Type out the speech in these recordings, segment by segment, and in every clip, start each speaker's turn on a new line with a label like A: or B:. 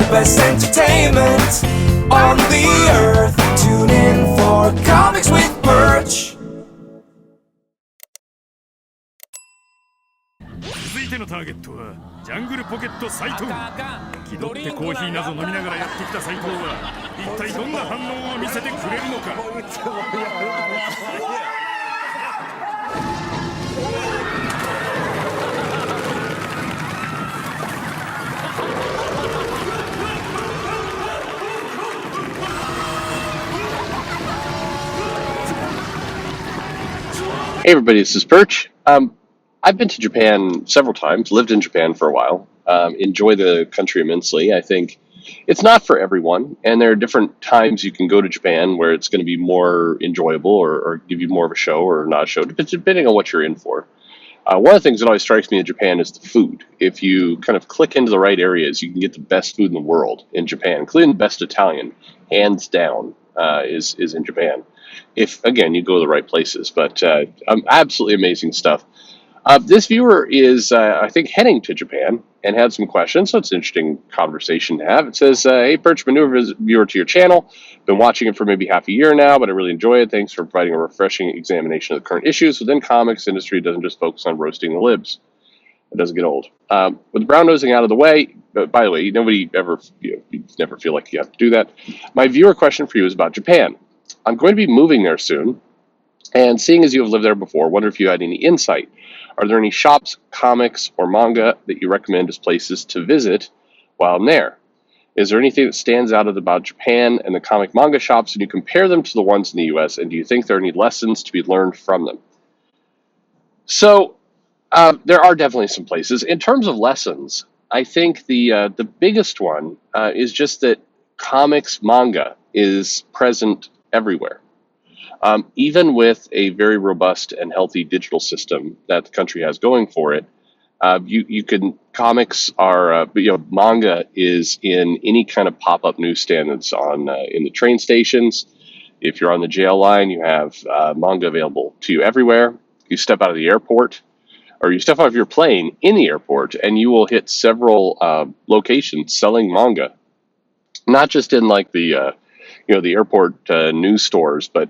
A: best entertainment on the earth. Tune in for Comics with Perch.
B: 続いてのターゲットはジャングルポケット斉藤。気取ってコーヒーなど飲みながらやってきた斉藤は一体どんな反応を見せてくれるのか。
C: Hey everybody, this is Perch. I've been to Japan several times, lived in Japan for a while, enjoy the country immensely. I think it's not for everyone, and there are different times you can go to Japan where it's going to be more enjoyable or give you more of a show or not a show, depending on what you're in for. One of the things that always strikes me in Japan is the food. If you kind of click into the right areas, you can get the best food in the world in Japan, including the best Italian, hands down, is in Japan. If, again, you go to the right places. But absolutely amazing stuff. This viewer is, I think, heading to Japan and had some questions, so it's an interesting conversation to have. It says, hey, Perch, I'm a new viewer to your channel. Been watching it for maybe half a year now, but I really enjoy it. Thanks for providing a refreshing examination of the current issues within comics industry. It doesn't just focus on roasting the libs. It doesn't get old. With the brown nosing out of the way, by the way, nobody ever, you never feel like you have to do that. My viewer question for you is about Japan. I'm going to be moving there soon, and seeing as you have lived there before, wonder if you had any insight. Are there any shops, comics, or manga that you recommend as places to visit while I'm there? Is there anything that stands out about Japan and the comic manga shops, and you compare them to the ones in the US, and do you think there are any lessons to be learned from them? So, there are definitely some places. In terms of lessons, I think the biggest one is just that comics manga is present everywhere. Even with a very robust and healthy digital system that the country has going for it, comics are, manga is in any kind of pop-up newsstand that's on in the train stations. If you're on the JL line, you have manga available to you everywhere. You step out of the airport, or you step out of your plane in the airport, and you will hit several locations selling manga. Not just in like the airport news stores, but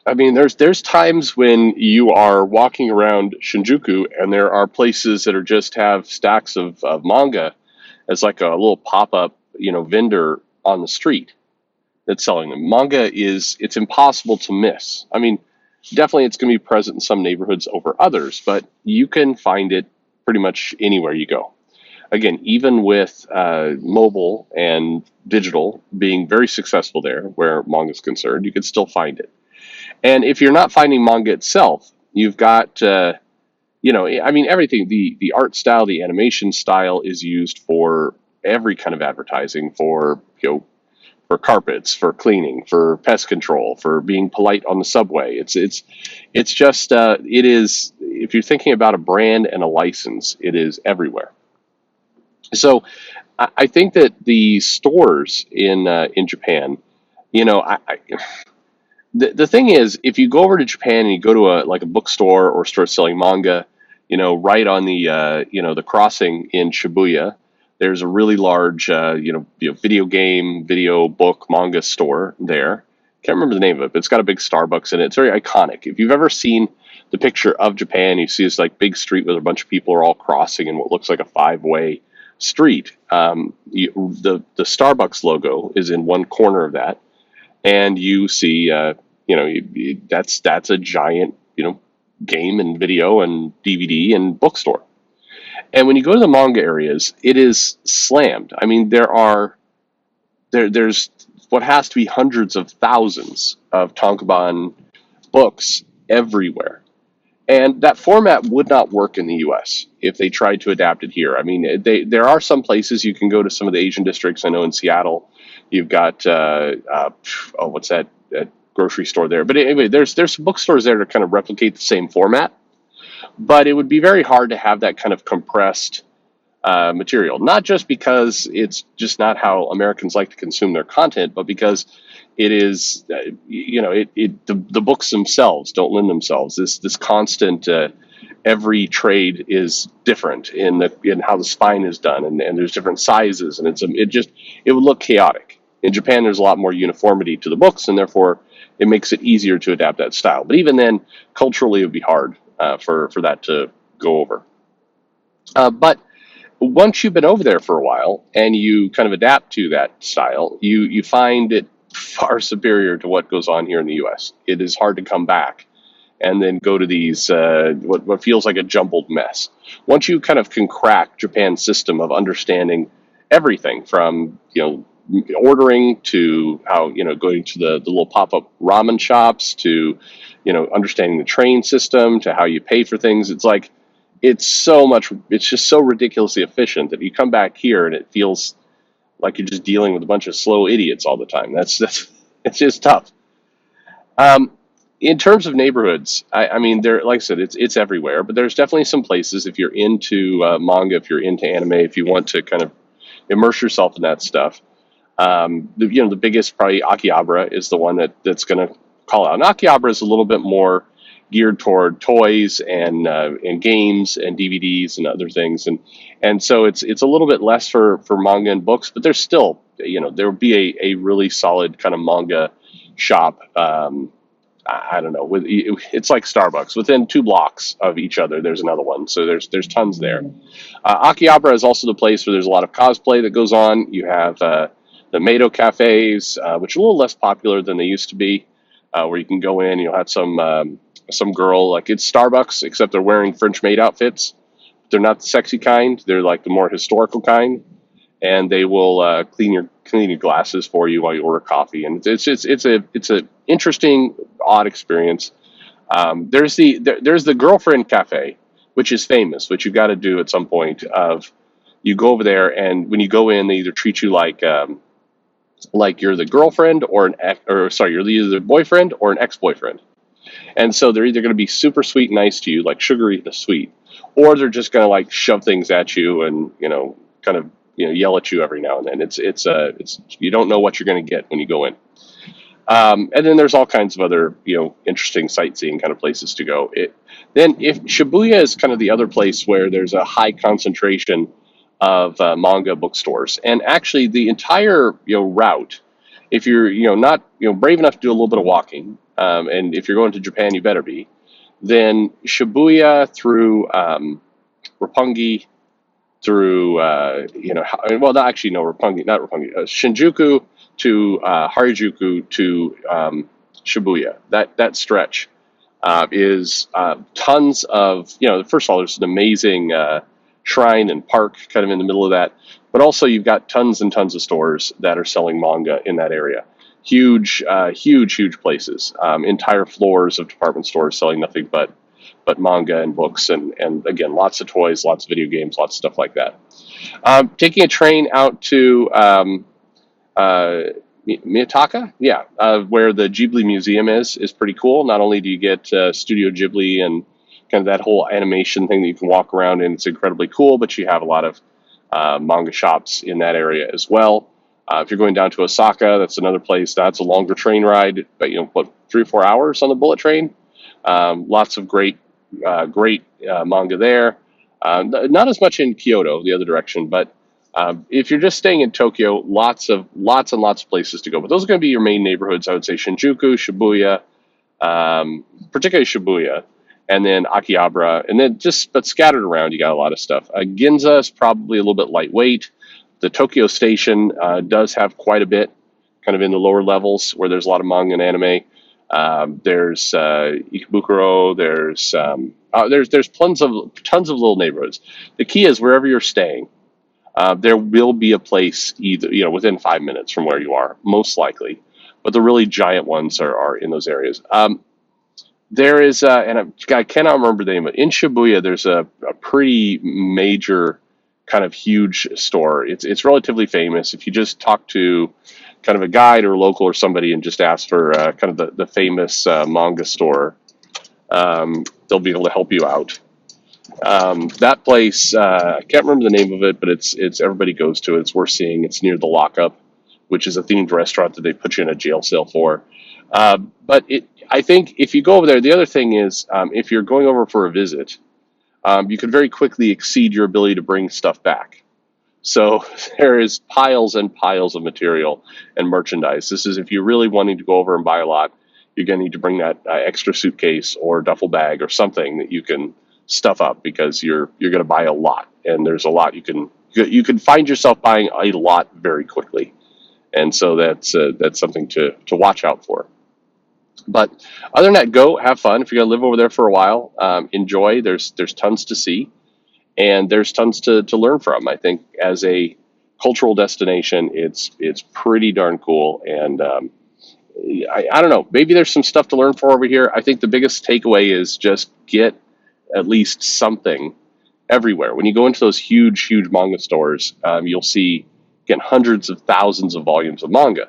C: I mean, there's times when you are walking around Shinjuku and there are places that are just have stacks of manga as like a little pop-up, vendor on the street that's selling them. Manga it's impossible to miss. I mean, definitely it's going to be present in some neighborhoods over others, but you can find it pretty much anywhere you go. Again, even with mobile and digital being very successful there where manga is concerned, you can still find it. And if you're not finding manga itself, you've got, everything, the art style, the animation style is used for every kind of advertising, for carpets, for cleaning, for pest control, for being polite on the subway. It is, if you're thinking about a brand and a license, it is everywhere. So I think that the stores in Japan, the thing is, if you go over to Japan and you go to a bookstore or store selling manga, right on the crossing in Shibuya, there's a really large, video game, video book, manga store there. Can't remember the name of it, but it's got a big Starbucks in it. It's very iconic. If you've ever seen the picture of Japan, you see this like big street with a bunch of people are all crossing in what looks like a five-way street. The Starbucks logo is in one corner of that, and you see, that's a giant, game and video and DVD and bookstore. And when you go to the manga areas, it is slammed. I mean, there's what has to be hundreds of thousands of tankobon books everywhere. And that format would not work in the U.S. if they tried to adapt it here. I mean, there are some places you can go to some of the Asian districts. I know in Seattle, you've got, what's that grocery store there? But anyway, there's some bookstores there to kind of replicate the same format. But it would be very hard to have that kind of compressed material, not just because it's just not how Americans like to consume their content, but because it is, the books themselves don't lend themselves. This constant every trade is different in how the spine is done, and there's different sizes, and it would look chaotic. In Japan, there's a lot more uniformity to the books, and therefore it makes it easier to adapt that style. But even then, culturally, it would be hard for that to go over. But once you've been over there for a while and you kind of adapt to that style, you find it far superior to what goes on here in the U.S. It is hard to come back and then go to these what feels like a jumbled mess. Once you kind of can crack Japan's system of understanding everything from ordering to how going to the little pop-up ramen shops to understanding the train system to how you pay for things, it's just so ridiculously efficient that you come back here and it feels like you're just dealing with a bunch of slow idiots all the time. That's it's just tough. Um, in terms of neighborhoods, I mean, there, like I said, it's everywhere, but there's definitely some places if you're into manga, if you're into anime, if you want to kind of immerse yourself in that stuff. The biggest probably Akihabara is the one that's going to call out. And Akihabara is a little bit more geared toward toys and games and DVDs and other things, and so it's a little bit less for manga and books, but there's still there would be a really solid kind of manga shop. I don't know. It's like Starbucks. Within 2 blocks of each other, there's another one. So there's tons there. Akihabara is also the place where there's a lot of cosplay that goes on. You have the Mado cafes, which are a little less popular than they used to be, where you can go in. You'll have some girl, like it's Starbucks, except they're wearing French maid outfits. They're not the sexy kind. They're like the more historical kind, and they will clean your glasses for you while you order coffee. And it's a interesting, odd experience. There's the girlfriend cafe, which is famous, which you've got to do at some point. You go over there, and when you go in, they either treat you like you're the girlfriend or you're either the boyfriend or an ex-boyfriend. And so they're either going to be super sweet and nice to you, like sugary to sweet, or they're just going to like shove things at you and kind of yell at you every now and then. It's you don't know what you're going to get when you go in. And then there's all kinds of other interesting sightseeing kind of places to go. Then if Shibuya is kind of the other place where there's a high concentration of manga bookstores, and actually the entire route, if you're not brave enough to do a little bit of walking, and if you're going to Japan, you better be, then Shibuya through Roppongi, through Shinjuku to Harajuku to Shibuya. That stretch is tons of First of all, there's an amazing shrine and park kind of in the middle of that, but also you've got tons and tons of stores that are selling manga in that area. Huge places, entire floors of department stores selling nothing but manga and books, and again, lots of toys, lots of video games, lots of stuff like that. Taking a train out to Miyataka, where the Ghibli Museum is pretty cool. Not only do you get Studio Ghibli and kind of that whole animation thing that you can walk around in, it's incredibly cool, but you have a lot of manga shops in that area as well. If you're going down to Osaka, that's another place. That's a longer train ride, but 3 or 4 hours on the bullet train. Lots of great manga there. Not as much in Kyoto, the other direction, but if you're just staying in Tokyo, lots and lots of places to go. But those are going to be your main neighborhoods. I would say Shinjuku, Shibuya, particularly Shibuya, and then Akihabara, and then but scattered around, you got a lot of stuff. Ginza is probably a little bit lightweight. The Tokyo Station does have quite a bit, kind of in the lower levels where there's a lot of manga and anime. There's Ikebukuro. There's tons of little neighborhoods. The key is wherever you're staying, there will be a place either within 5 minutes from where you are, most likely. But the really giant ones are in those areas. There is, and I cannot remember the name, but in Shibuya there's a pretty major kind of huge store. It's relatively famous. If you just talk to kind of a guide or a local or somebody and just ask for kind of the famous manga store, they'll be able to help you out. That place, I can't remember the name of it, but it's everybody goes to it. It's worth seeing. It's near the Lockup, which is a themed restaurant that they put you in a jail cell for. But I think if you go over there, the other thing is if you're going over for a visit, you can very quickly exceed your ability to bring stuff back. So there is piles and piles of material and merchandise. This is if you're really wanting to go over and buy a lot, you're going to need to bring that extra suitcase or duffel bag or something that you can stuff up because you're going to buy a lot, and there's a lot you can find yourself buying a lot very quickly, and so that's something to watch out for. But other than that, go have fun. If you're going to live over there for a while, enjoy. There's tons to see, and there's tons to learn from. I think as a cultural destination, it's pretty darn cool. And I don't know, maybe there's some stuff to learn for over here. I think the biggest takeaway is just get at least something everywhere. When you go into those huge manga stores, you'll see again hundreds of thousands of volumes of manga.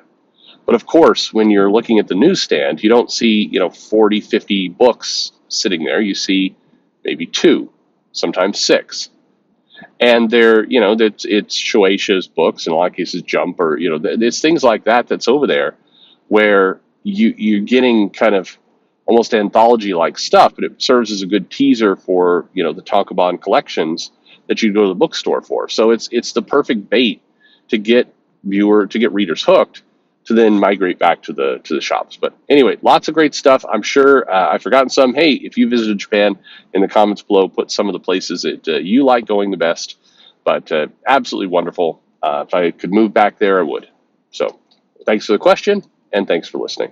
C: But of course, when you're looking at the newsstand, you don't see 40, 50 books sitting there. You see maybe 2, sometimes 6. And they're, it's Shueisha's books, in a lot of cases Jump, or, it's things like that that's over there where you're getting kind of almost anthology-like stuff, but it serves as a good teaser for, the Tankobon collections that you go to the bookstore for. So it's the perfect bait to get readers hooked to then migrate back to the shops. But anyway, lots of great stuff. I'm sure I've forgotten some. Hey, if you visited Japan, in the comments below, put some of the places that you like going the best. But absolutely wonderful. If I could move back there, I would. So thanks for the question, and thanks for listening.